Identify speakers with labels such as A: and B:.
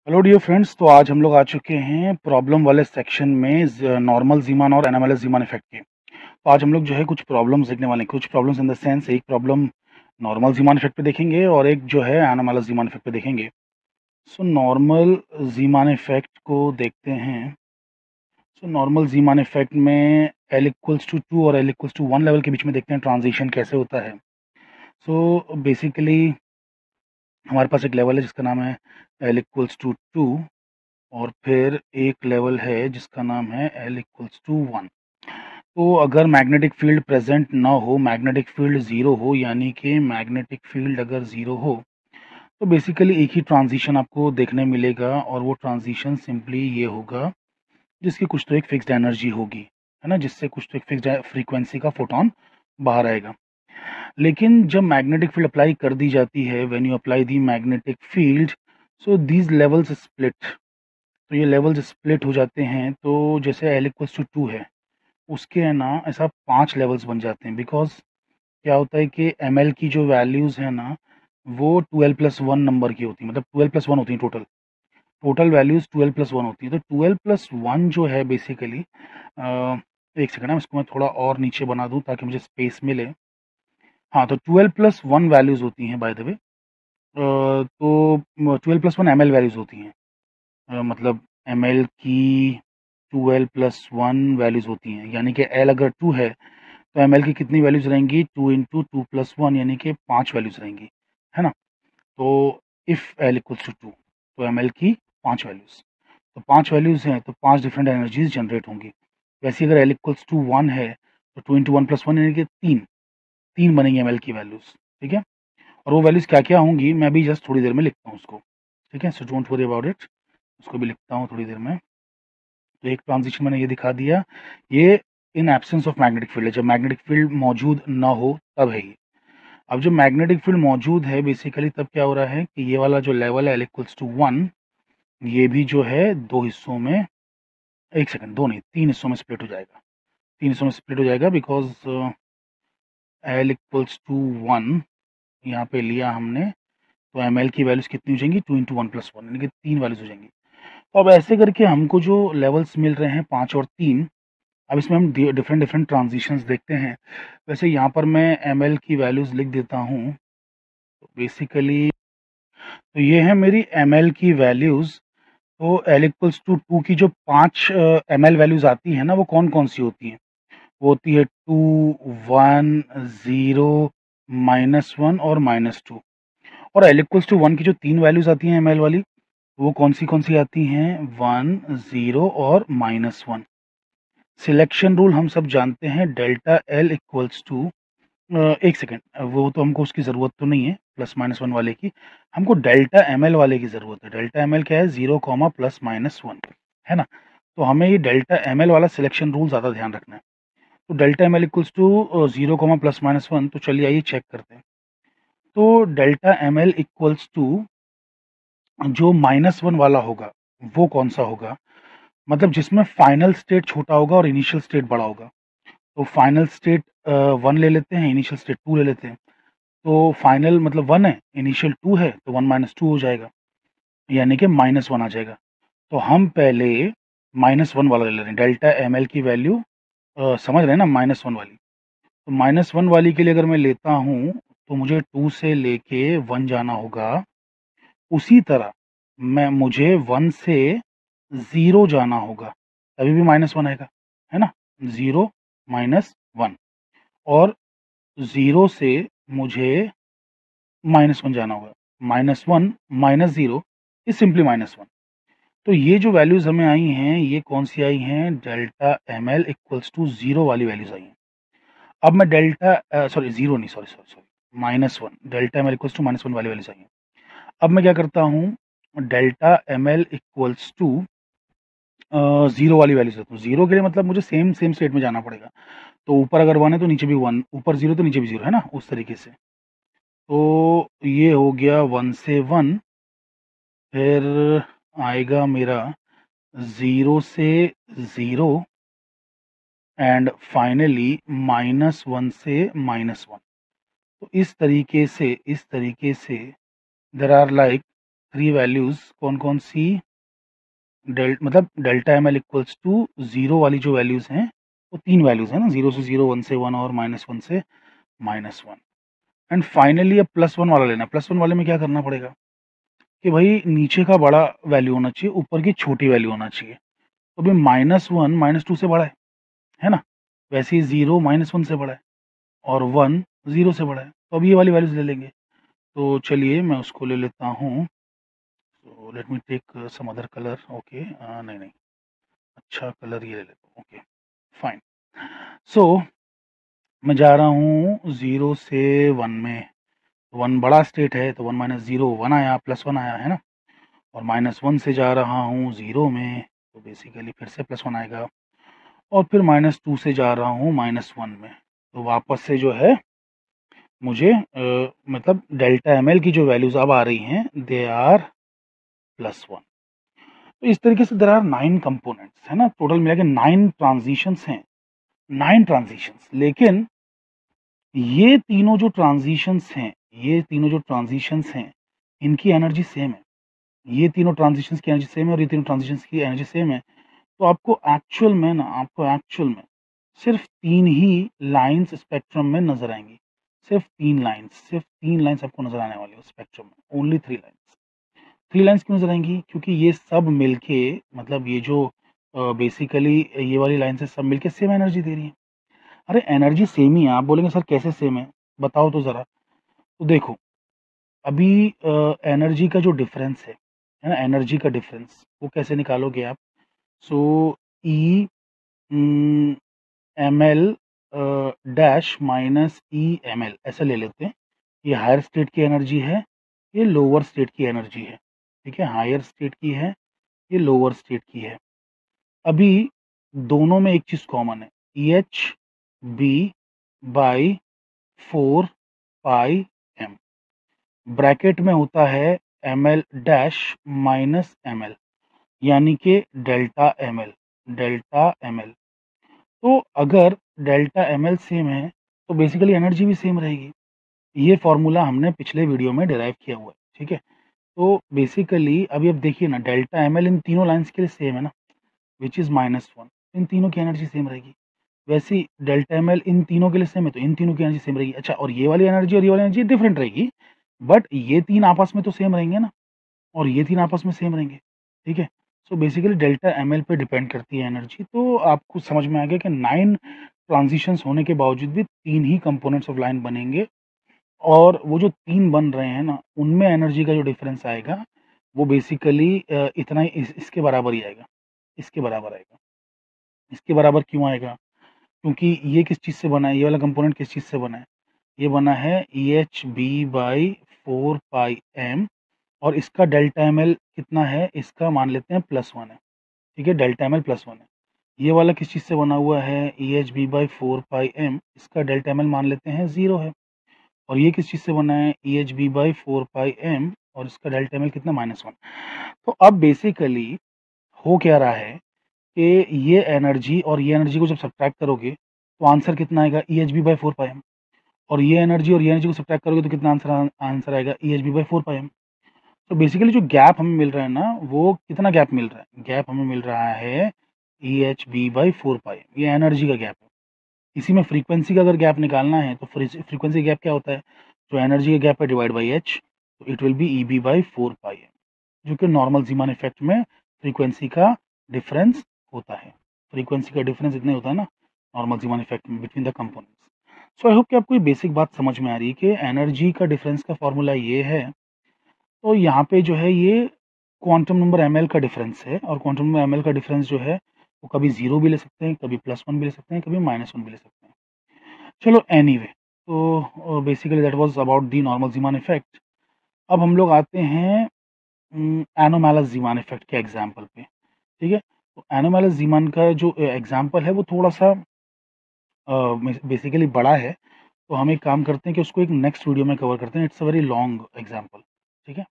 A: Hello dear friends. तो आज हम लोग आ चुके हैं प्रॉब्लम वाले सेक्शन में नॉर्मल जीमान और एनामेलस जीमान इफेक्ट के। तो आज हम लोग जो है कुछ प्रॉब्लम्स देखने वाले हैं। कुछ प्रॉब्लम्स इन द सेंस, एक प्रॉब्लम नॉर्मल जीमान इफेक्ट पे देखेंगे और एक जो है एनामेलस जीमान इफेक्ट पे देखेंगे। सो नॉर्मल जीमान इफेक्ट को देखते हैं। सो नॉर्मल जीमान इफेक्ट में एल इक्वल्स टू 2 और एल इक्वल्स टू 1 लेवल के बीच में देखते हैं ट्रांजिशन कैसे होता है। सो बेसिकली हमारे पास एक लेवल है जिसका नाम है एल इक्वल्स टू 2 और फिर एक लेवल है जिसका नाम है एल इक्वल्स टू 1। तो अगर मैग्नेटिक फील्ड प्रेजेंट ना हो, मैग्नेटिक फील्ड ज़ीरो हो, यानी कि मैग्नेटिक फील्ड अगर ज़ीरो हो तो बेसिकली एक ही ट्रांजिशन आपको देखने मिलेगा और वो ट्रांजिशन सिंपली ये होगा जिसकी कुछ तो एक फिक्स्ड एनर्जी होगी, है ना, जिससे कुछ तो एक फिक्स्ड फ्रीक्वेंसी का फोटोन बाहर आएगा। लेकिन जब मैग्नेटिक फील्ड अप्लाई कर दी जाती है, when you apply the magnetic field, so these levels split. तो ये लेवल्स स्प्लिट हो जाते हैं। तो जैसे एल इक्वल्स टू 2 है, उसके है ना ऐसा 5 लेवल्स बन जाते हैं। बिकॉज़ क्या होता है कि एम की जो वैल्यूज़ है ना, वो 12+1 नंबर की होती है, मतलब 12+1 होती हैं टोटल। टोटल वैल्यूज़ 12+1 होती है। तो 12+1 जो है बेसिकली एक सेकंड ना, इसको मैं थोड़ा और नीचे बना दूँ ताकि मुझे स्पेस मिले। हाँ, तो 12+1 वैल्यूज़ होती हैं बाय द वे। तो 12+1 एमएल वैल्यूज़ होती हैं। मतलब एमएल की 12+1 वैल्यूज़ होती हैं, यानी कि एल अगर 2 है तो एमएल की कितनी वैल्यूज़ रहेंगी, 2 इंटू 2+1 यानी कि 5 वैल्यूज़ रहेंगी, है ना। तो इफ़ एल इक्वल्स टू 2 तो एमएल की 5 वैल्यूज़, तो 5 वैल्यूज़ हैं तो 5 डिफरेंट एनर्जीज जनरेट होंगी। वैसे अगर एल इक्वल्स टू 1 है तो 2 इंटू 1+1 यानी कि 3 बनेंगी एमएल की वैल्यूज़। ठीक है, और वो वैल्यूज़ क्या क्या होंगी मैं भी जस्ट थोड़ी देर में लिखता हूँ उसको। ठीक है, so don't worry about it, उसको भी लिखता हूँ थोड़ी देर में। तो एक ट्रांजिशन मैंने ये दिखा दिया, ये in absence of magnetic field है, जब मैग्नेटिक फील्ड मौजूद ना हो तब है ये। अब जब मैग्नेटिक फील्ड मौजूद है बेसिकली तब क्या हो रहा है कि ये वाला जो लेवल है एल इक्वल्स टू 1, ये भी जो है दो हिस्सों में, एक सेकंड, दो नहीं 3 हिस्सों में स्प्लिट हो जाएगा। 3 हिस्सों में स्प्लिट हो जाएगा बिकॉज एल इक्वल्स टू 1 यहाँ पे लिया हमने, तो एम एल की वैल्यूज कितनी हो जाएंगी, 2 इंटू 1+1 यानी कि 3 वैल्यूज हो जाएंगी। तो अब ऐसे करके हमको जो लेवल्स मिल रहे हैं 5 और 3, अब इसमें हम डिफरेंट डिफरेंट ट्रांजिशंस देखते हैं। वैसे यहाँ पर मैं एम एल की वैल्यूज़ लिख देता हूँ। तो बेसिकली तो ये है मेरी एम एल की वैल्यूज़। तो एल इक्वल्स टू 2 की जो 5 एम एल वैल्यूज़ आती हैं ना, वो कौन कौन सी होती हैं, वो होती है 2, 1, 0, -1 और -2। और एल इक्वल्स टू 1 की जो 3 वैल्यूज़ आती हैं एम एल वाली, वो कौन सी आती हैं, 1, 0 और -1। सिलेक्शन रूल हम सब जानते हैं, डेल्टा एल इक्वल्स टू, एक सेकेंड, वो तो हमको उसकी ज़रूरत तो नहीं है +-1 वाले की, हमको डेल्टा एम एल वाले की ज़रूरत है। डेल्टा एम एल क्या है, 0, +-1, है ना। तो हमें ये डेल्टा एम एल वाला सिलेक्शन रूल ज़्यादा ध्यान रखना है। तो delta M L equals to 0, +-1, तो चलिए आइए चेक करते हैं। तो delta M L equals to जो -1 वाला होगा वो कौन सा होगा, मतलब जिसमें फाइनल स्टेट छोटा होगा और इनिशियल स्टेट बड़ा होगा। तो फाइनल स्टेट 1 ले लेते हैं, इनिशियल स्टेट 2 ले लेते हैं। तो फाइनल मतलब 1 है, इनिशियल 2 है, तो 1 - 2 हो जाएगा, यानी कि -1 आ जाएगा। तो हम पहले -1 वाला ले ले रहे हैं, डेल्टा एम एल की वैल्यू समझ रहे हैं ना, -1 वाली। तो -1 वाली के लिए अगर मैं लेता हूँ तो मुझे 2 से लेके 1 जाना होगा। उसी तरह मुझे 1 से 0 जाना होगा, तभी भी -1 आएगा, है ना। 0 -1 और 0 से मुझे -1 जाना होगा। -1 -0 इज़ सिंपली -1। तो ये जो वैल्यूज़ हमें आई हैं, ये कौन-सी आई हैं, delta M L equals to 0 वाली वैल्यूज़ आई हैं। अब मैं डेल्टा सॉरी 0 नहीं, sorry, -1, delta M L equals to -1 वाली वैल्यूज़ आई हैं। अब मैं क्या करता हूँ, delta M L equals to 0 वाली वैल्यूज़ लेता हूँ। 0 के लिए मतलब मुझे सेम सेम स्टेट में जाना पड़ेगा। तो ऊपर अगर 1 है तो नीचे भी 1, ऊपर 0 तो नीचे भी 0, है ना? उस तरीके से। तो ये हो गया 1 से 1, फिर आएगा मेरा 0 से 0 एंड फाइनली -1 से -1। तो इस तरीके से देयर आर लाइक 3 वैल्यूज़ कौन-कौन सी मतलब delta M L equals to 0 वाली जो वैल्यूज़ हैं, वो 3 वैल्यूज़ हैं ना, 0 से 0, 1 से 1 और -1 से -1। एंड फाइनली अब +1 वाला लेना है। +1 वाले में क्या करना पड़ेगा कि भाई नीचे का बड़ा वैल्यू होना चाहिए, ऊपर की छोटी वैल्यू होना चाहिए। तो अभी -1 -2 से बड़ा है ना? वैसे ही 0 -1 से बड़ा है और 1 0 से बड़ा है। तो अब ये वाली वैल्यूज़ ले लेंगे। तो चलिए मैं उसको ले लेता हूँ। So let me take some other colour. Okay, नहीं, अच्छा कलर ये ले लेता हूँ। Okay, fine. सो मैं जा रहा हूँ 0 से 1 में। 1 बड़ा स्टेट है तो 1 - 0 1 आया, +1 आया, है ना? और -1 से जा रहा हूँ 0 में, तो बेसिकली फिर से +1 आएगा। और फिर -2 से जा रहा हूँ -1 में, तो वापस से जो है मुझे मतलब डेल्टा एम एल की जो वैल्यूज़ अब आ रही हैं, दे आर +1। तो इस तरीके से देयर आर 9 कंपोनेंट्स, है ना? टोटल मिला के 9 ट्रांज़िशंस हैं, 9 ट्रांज़िशंस। लेकिन ये तीनों जो ट्रांज़िशंस हैं, इनकी एनर्जी सेम है। ये तीनों ट्रांज़िशंस की एनर्जी सेम है और ये तीनों ट्रांज़िशंस की एनर्जी सेम है। तो आपको एक्चुअल में सिर्फ़ 3 ही लाइन्स स्पेक्ट्रम में नज़र आएँगी। सिर्फ़ 3 लाइन्स आपको नज़र आने वाली है स्पेक्ट्रम में, ओनली 3 लाइन्स। 3 लाइन्स क्यों नज़र आएँगी? क्योंकि ये सब मिलके मतलब ये जो बेसिकली ये वाली लाइन से सब मिलके सेम एनर्जी दे रही हैं। अरे एनर्जी सेम ही है, आप बोलेंगे सर कैसे सेम है? बताओ तो ज़रा। तो देखो, अभी एनर्जी का जो डिफ़रेंस है ना? एनर्जी का डिफ़रेंस वो कैसे निकालोगे आप? सो ई उम, एमएल डैश माइनस ई एमएल ऐसा ले लेते हैं। ये हायर स्टेट की एनर्जी है, ये लोअर स्टेट की एनर्जी है, ठीक है? हायर स्टेट की है, ये लोअर स्टेट की है। अभी दोनों में एक चीज़ कॉमन है, EhB by 4 pi m। Bracket में होता है ml डैश माइनस ml, यानी कि डेल्टा ml। तो अगर डेल्टा ml सेम है, तो बेसिकली एनर्जी भी सेम रहेगी। ये फ़ॉर्मूला हमने पिछले वीडियो में डिराइव किया हुआ है, ठीक है? तो बेसिकली अभी अब देखिए ना, डेल्टा ml इन तीनों लाइन्स के लिए सेम है ना, व्हिच इज़ -1। इन तीनों की एनर्जी सेम रहेगी। वैसे ही डेल्टा एमएल इन तीनों के लिए सेम है, तो इन तीनों की एनर्जी सेम रहेगी। अच्छा, और ये वाली एनर्जी और ये वाली एनर्जी डिफरेंट रहेगी, बट ये 3 आपस में तो सेम रहेंगे ना, और ये 3 आपस में सेम रहेंगे, ठीक है? सो बेसिकली डेल्टा एमएल पे डिपेंड करती है एनर्जी। तो आपको समझ में आ गया कि 9 ट्रांज़िशंस होने के बावजूद भी 3 ही कंपोनेंट्स ऑफ लाइन बनेंगे, और वो जो 3 बन रहे हैं ना, उनमें एनर्जी का जो डिफरेंस आएगा, वो बेसिकली इतना ही इसके बराबर ही आएगा, इसके बराबर आएगा। इसके बराबर क्यों आएगा? क्योंकि ये किस चीज़ से बना है, ये वाला कंपोनेंट किस चीज़ से बना है? ये बना है EhB बाई 4 पाई m, और इसका डेल्टा ml कितना है? इसका मान लेते हैं +1 है, ठीक है? डेल्टा ml +1 है। ये वाला किस चीज़ से बना हुआ है? EhB बाई 4 पाई m, इसका डेल्टा ml मान लेते हैं 0 है। और ये किस चीज़ से बना है? EhB बाई 4 पाई m, और इसका डेल्टा ml कितना? -1। तो अब बेसिकली हो क्या रहा है कि ये एनर्जी और ये एनर्जी को जब सब्ट्रैक्ट करोगे, तो आंसर कितना आएगा? EhB by 4 pi m। और ये एनर्जी और ये एनर्जी को सब्ट्रैक्ट करोगे तो कितना आंसर आएगा? EhB by 4 pi m। तो बेसिकली जो गैप हमें मिल रहा है ना, वो कितना गैप मिल रहा है? गैप हमें मिल रहा है EhB बाई 4 पाई m, ये एनर्जी का गैप है। इसी में फ्रीक्वेंसी का अगर गैप निकालना है, तो फ्रीक्वेंसी गैप क्या होता है? जो एनर्जी का गैप है डिवाइड बाई h, तो it will be EB by 4 pi m, जो कि नॉर्मल ज़ीमान इफ़ेक्ट में फ्रीक्वेंसी का डिफरेंस होता है। फ्रीक्वेंसी का डिफरेंस इतना ही होता है ना, नॉर्मल ज़ीमान इफ़ेक्ट में between the components. So I hope कि आपको ये बेसिक बात समझ में आ रही है कि एनर्जी का डिफरेंस का फ़ॉर्मूला ये है। तो यहाँ पे जो है ये क्वांटम नंबर ml का डिफरेंस है, और क्वांटम नंबर ml का डिफरेंस जो है, वो कभी 0 भी ले सकते हैं, कभी +1 भी ले सकते हैं, कभी -1 भी ले सकते हैं। चलो एनीवे, तो basically that was about the normal Zeeman effect. अब हम लोग आते हैं एनोमैलस ज़ीमान इफ़ेक्ट के एग्ज़ाम्पल पे, ठीक है? तो एनोमैलस ज़ीमान का जो एग्ज़ाम्पल है, वो थोड़ा-सा बेसिकली बड़ा है, तो हम एक काम करते हैं कि उसको एक नेक्स्ट वीडियो में कवर करते हैं। It's a very long example, ठीक है?